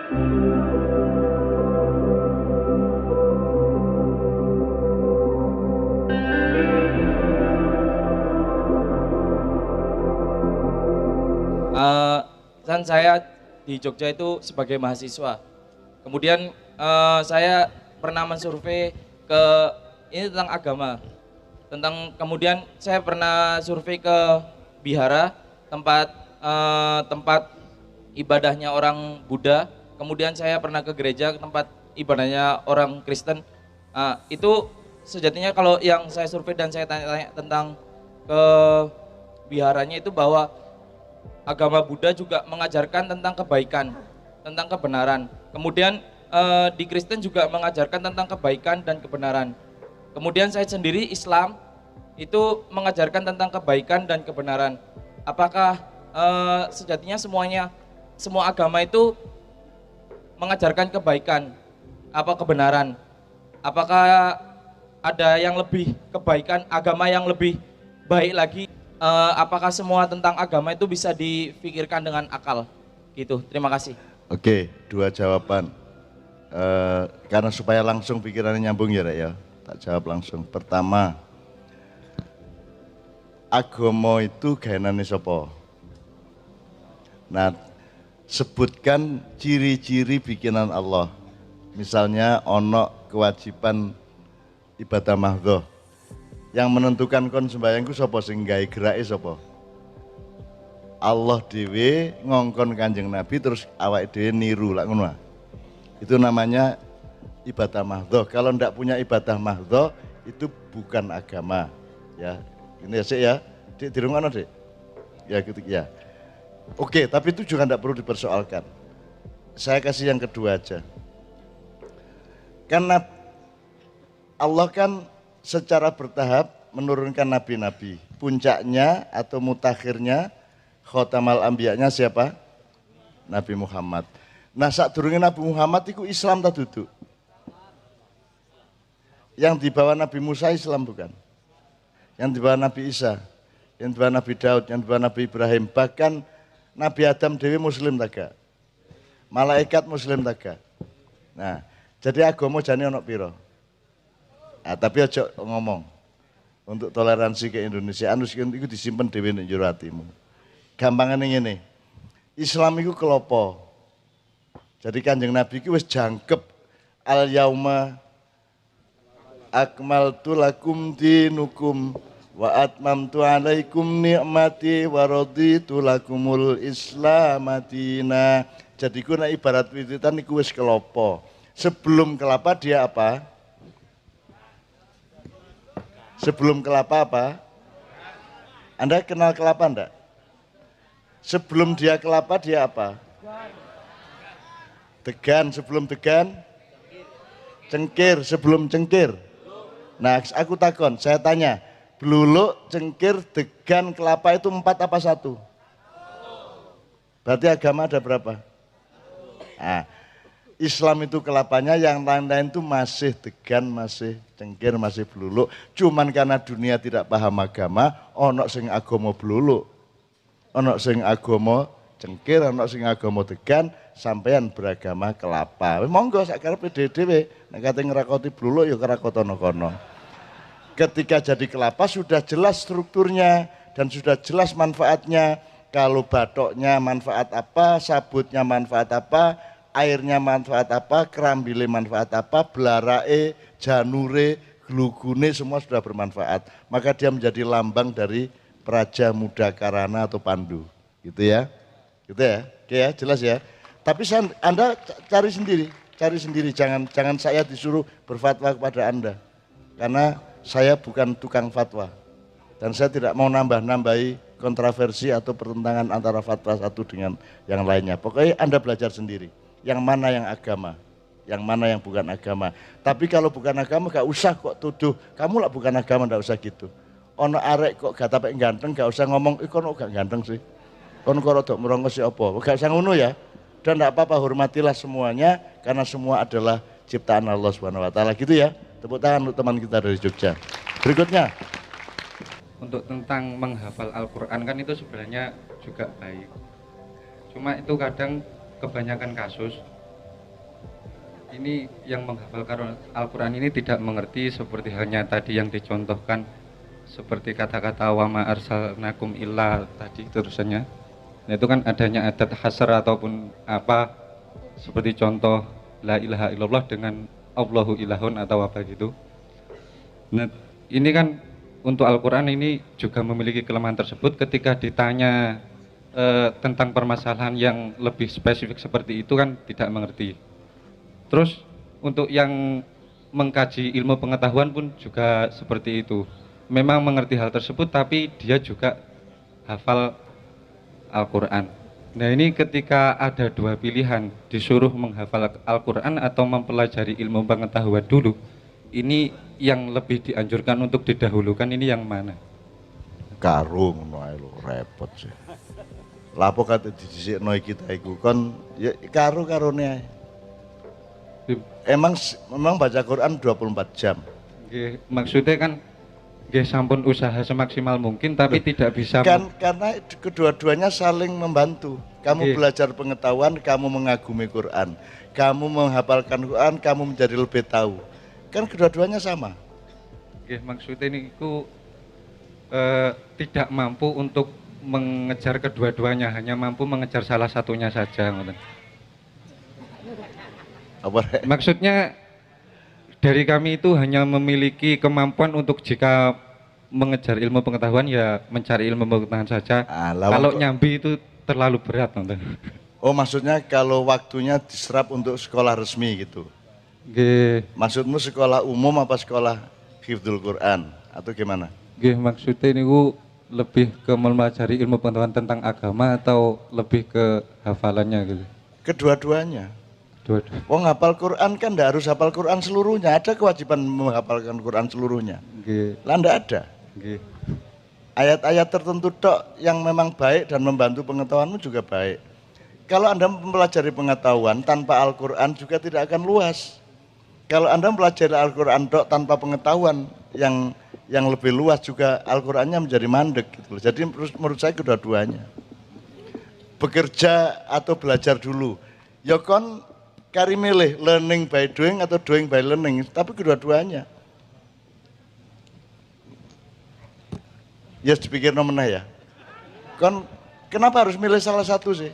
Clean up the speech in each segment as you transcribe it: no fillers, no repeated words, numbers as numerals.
Eh, kan saya di Jogja itu sebagai mahasiswa. Kemudian saya pernah mensurvei ke ini tentang agama. Kemudian saya pernah survei ke Bihara, tempat tempat ibadahnya orang Buddha. Kemudian saya pernah ke gereja, tempat ibadahnya orang Kristen. Itu sejatinya kalau yang saya survei dan saya tanya-tanya tentang ke biharanya itu bahwa agama Buddha juga mengajarkan tentang kebaikan, tentang kebenaran. Kemudian di Kristen juga mengajarkan tentang kebaikan dan kebenaran. Kemudian saya sendiri Islam itu mengajarkan tentang kebaikan dan kebenaran. Apakah sejatinya semua agama itu mengajarkan kebaikan, apa kebenaran? Apakah ada yang lebih kebaikan, agama yang lebih baik lagi? Apakah semua tentang agama itu bisa difikirkan dengan akal? Gitu. Terima kasih. Oke, dua jawaban. Karena supaya langsung pikirannya nyambung ya, Rek, ya. Tak jawab langsung. Pertama, agama itu gaenane sapa? Nah, sebutkan ciri-ciri bikinan Allah. Misalnya ono kewajiban ibadah mahdhah. Yang menentukan kon sembayangku sapa, sing gawe gerake sapa? Allah dhewe ngongkon Kanjeng Nabi terus awake dhewe niru lak ngono. Itu namanya ibadah mahdhah. Kalau ndak punya ibadah mahdhah itu bukan agama. Ya, ini ya Sik ya. Dik dirungono, Dik. Ya gitu ya. Oke, tapi itu juga ndak perlu dipersoalkan. Saya kasih yang kedua aja. Karena Allah kan secara bertahap menurunkan nabi-nabi. Puncaknya atau mutakhirnya khotamal ambiyanya siapa? Nabi Muhammad. Nah, saat durungnya Nabi Muhammad itu Islam tak duduk. Yang dibawa Nabi Musa Islam bukan? Yang dibawa Nabi Isa, yang dibawa Nabi Daud, yang dibawa Nabi Ibrahim, bahkan Nabi Adam dewi Muslim taga, malaikat Muslim taga. Nah, jadi agama jane ono piro? Nah, tapi aja ngomong untuk toleransi ke Indonesia, anu itu disimpan dewi ning jero atimu. Gampangane ngene. Islam itu kelopo. Jadi Kanjeng Nabi itu wis jangkep al yauma akmaltu lakum dinukum wa atmamtu alaikum ni'mati wa raditu lakumul islamadina. Jadi ku nek ibarat wiritan iku wis kelopo. Sebelum kelapa dia apa? Sebelum kelapa apa? Anda kenal kelapa enggak? Sebelum dia kelapa dia apa? Degan, sebelum degan? Cengkir, sebelum cengkir? Nah, aku takon, saya tanya, beluluk, cengkir, degan, kelapa itu 4 apa 1? Berarti agama ada berapa? Nah, Islam itu kelapanya, yang lain-lain itu masih degan, masih cengkir, masih beluluk. Cuman karena dunia tidak paham agama, ono sing agama beluluk, ono sing agama cengkir, ono sing agama degan, sampean beragama kelapa. Monggo sak karepe dhewe, nek kate ngrakoti bluluk ya krakotono kono. Ketika jadi kelapa sudah jelas strukturnya dan sudah jelas manfaatnya. Kalau batoknya manfaat apa, sabutnya manfaat apa, airnya manfaat apa, kerambile manfaat apa, belarae, janure, glugune semua sudah bermanfaat. Maka dia menjadi lambang dari Praja Muda Karana atau Pandu. Gitu ya. Gitu ya. Oke ya, jelas ya. Tapi Anda cari sendiri, jangan saya disuruh berfatwa kepada Anda. Karena saya bukan tukang fatwa. Dan saya tidak mau nambah-nambahi kontroversi atau pertentangan antara fatwa satu dengan yang lainnya. Pokoknya Anda belajar sendiri. Yang mana yang agama, yang mana yang bukan agama. Tapi kalau bukan agama gak usah kok tuduh, kamu lah bukan agama, gak usah gitu. Ono arek kok gak tapek ganteng, gak usah ngomong, kono gak ganteng sih. Kono kok rodok merongos si apa, gak usah ngono ya. Dan tidak apa-apa, hormatilah semuanya karena semua adalah ciptaan Allah SWT gitu ya. Tepuk tangan untuk teman kita dari Jogja. Berikutnya. Untuk tentang menghafal Al-Quran kan itu sebenarnya juga baik. Cuma itu kadang kebanyakan kasus Ini yang menghafal Al-Quran ini tidak mengerti seperti hanya tadi yang dicontohkan, seperti kata-kata wa ma arsalnakum illa tadi terusannya. Nah, itu kan adanya adat hasr ataupun apa, seperti contoh la ilaha illallah dengan Allahu ilahun atau apa gitu. Nah, ini kan untuk Al-Quran ini juga memiliki kelemahan tersebut. Ketika ditanya tentang permasalahan yang lebih spesifik seperti itu kan tidak mengerti. Terus untuk yang mengkaji ilmu pengetahuan pun juga seperti itu. Memang mengerti hal tersebut tapi dia juga hafal Al-Quran. Nah, ini ketika ada dua pilihan, disuruh menghafal Al-Quran atau mempelajari ilmu pengetahuan dulu, ini yang lebih dianjurkan untuk didahulukan, ini yang mana? Karo ngono ae lho, repot sih. Lapo kate dijisikno kita iku kon ya karo-karone ae. Memang baca Quran 24 jam. Nggih, maksudnya kan nggih sampun usaha semaksimal mungkin tapi tidak bisa Karena kedua-duanya saling membantu. Kamu belajar pengetahuan, kamu mengagumi Quran. Kamu menghafalkan Quran, kamu menjadi lebih tahu. Kan kedua-duanya sama. Nggih, maksudnya niku tidak mampu untuk mengejar kedua-duanya, hanya mampu mengejar salah satunya saja, ngoten. Maksudnya dari kami itu hanya memiliki kemampuan untuk jika mengejar ilmu pengetahuan ya mencari ilmu pengetahuan saja. Kalau nyambi itu terlalu berat, nonton. Oh, maksudnya kalau waktunya diserap untuk sekolah resmi gitu. Nggih. Maksudmu sekolah umum apa sekolah hifdzul Quran atau gimana? Nggih, maksudnya niku lebih ke mempelajari ilmu pengetahuan tentang agama atau lebih ke hafalannya gitu. Kedua-duanya. Wong hafal Quran kan enggak harus hafal Quran seluruhnya, ada kewajiban menghafalkan Quran seluruhnya. Nggih. Lah enggak ada. Nggih. Ayat-ayat tertentu tok yang memang baik dan membantu pengetahuanmu juga baik. Kalau Anda mempelajari pengetahuan tanpa Al-Quran juga tidak akan luas. Kalau Anda mempelajari Al-Quran tok tanpa pengetahuan yang lebih luas juga Al-Qurannya menjadi mandek gitu loh. Jadi menurut saya kedua-duanya. Bekerja atau belajar dulu. Ya kon kari milih learning by doing atau doing by learning, tapi kedua-duanya. Ya dipikir nomena ya. Kon kenapa harus milih salah satu sih?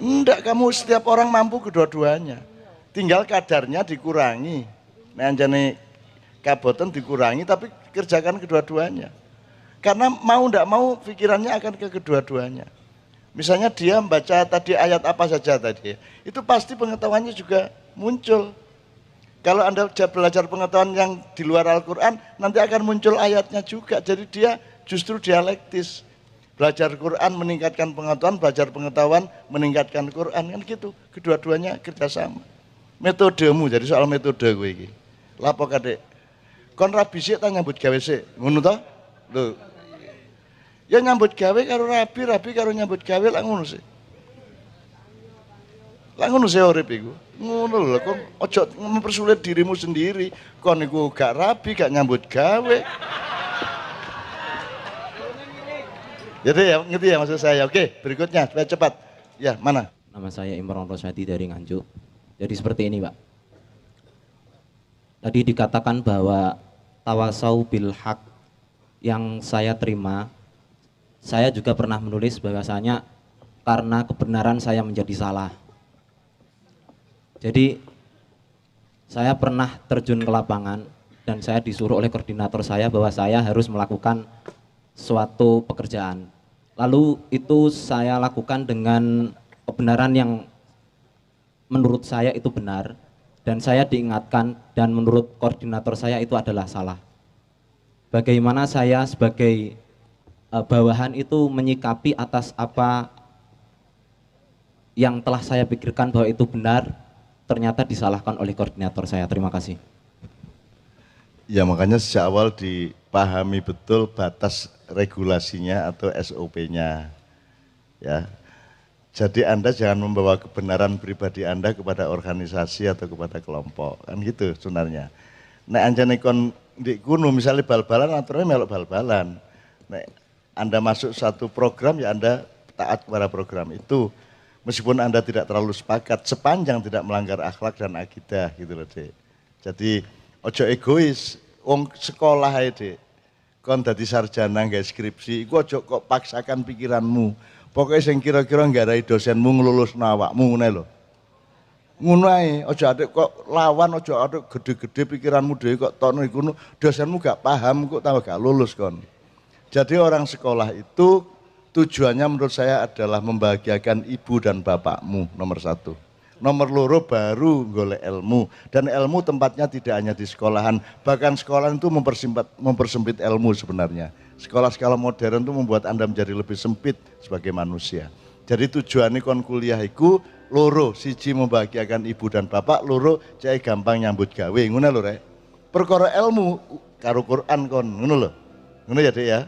Enggak, kamu setiap orang mampu kedua-duanya. Tinggal kadarnya dikurangi. Nah, anjane kaboten dikurangi tapi kerjakan kedua-duanya. Karena mau enggak mau pikirannya akan ke kedua-duanya. Misalnya dia membaca tadi ayat apa saja tadi, itu pasti pengetahuannya juga muncul. Kalau Anda belajar pengetahuan yang di luar Al-Quran, nanti akan muncul ayatnya juga. Jadi dia justru dialektis. Belajar Quran meningkatkan pengetahuan, belajar pengetahuan meningkatkan Quran, kan gitu. Kedua-duanya kerjasama. Metodemu, jadi soal metode gue ini. Lapo kadek, kon rabi sih tak nyambut gawe sih, ngono toh? Loh. Ya nyambut gawe karo rabi karo nyambut gawe lah ngono sih. Lah ngono sih urip iku. Ngono lho, kok ojo mempersulit dirimu sendiri. Kon niku gak rabi, gak nyambut gawe. Jadi ya, ngerti ya maksud saya. Oke, berikutnya supaya cepat. Ya, mana? Nama saya Imron Rosyadi dari Nganjuk. Jadi seperti ini, Pak. Tadi dikatakan bahwa tawasau bil haq yang saya terima, saya juga pernah menulis bahwasanya karena kebenaran saya menjadi salah. Jadi saya pernah terjun ke lapangan dan saya disuruh oleh koordinator saya bahwa saya harus melakukan suatu pekerjaan. Lalu itu saya lakukan dengan kebenaran yang menurut saya itu benar dan saya diingatkan dan menurut koordinator saya itu adalah salah. Bagaimana saya sebagai bawahan itu menyikapi atas apa yang telah saya pikirkan bahwa itu benar, ternyata disalahkan oleh koordinator saya. Terima kasih. Ya makanya sejak awal dipahami betul batas regulasinya atau SOP-nya. Ya. Jadi Anda jangan membawa kebenaran pribadi Anda kepada organisasi atau kepada kelompok. Kan gitu sebenarnya. Nek anjane kon di kuno misalnya bal-balan aturannya melok bal-balan. Nek Anda masuk satu program ya Anda taat kepada program itu. Meskipun Anda tidak terlalu sepakat, sepanjang tidak melanggar akhlak dan akidah gitu loh, Dek. Jadi ojo egois, wong sekolah ae, Dek. Kon dadi sarjana nggak skripsi, iku ojo kok paksakan pikiranmu. Pokoknya sing kira-kira nggarai dosenmu ngelulusno awakmu ngene lho. Ngono ae, ojo adek kok lawan, ojo adek gede-gede pikiranmu dhewe kok tono iku dosenmu gak paham kok tambah gak lulus kon. Jadi orang sekolah itu tujuannya menurut saya adalah membahagiakan ibu dan bapakmu nomor 1. Nomor 2 baru golek ilmu, dan ilmu tempatnya tidak hanya di sekolahan, bahkan sekolahan itu mempersempit ilmu sebenarnya. Sekolah-sekolah modern itu membuat Anda menjadi lebih sempit sebagai manusia. Jadi tujuannya kon kuliah iku loro, siji membahagiakan ibu dan bapak, loro cek gampang nyambut gawe, ngono lho rek. Perkara ilmu karo Quran kon, ngono lho. Ngono ya Dek ya.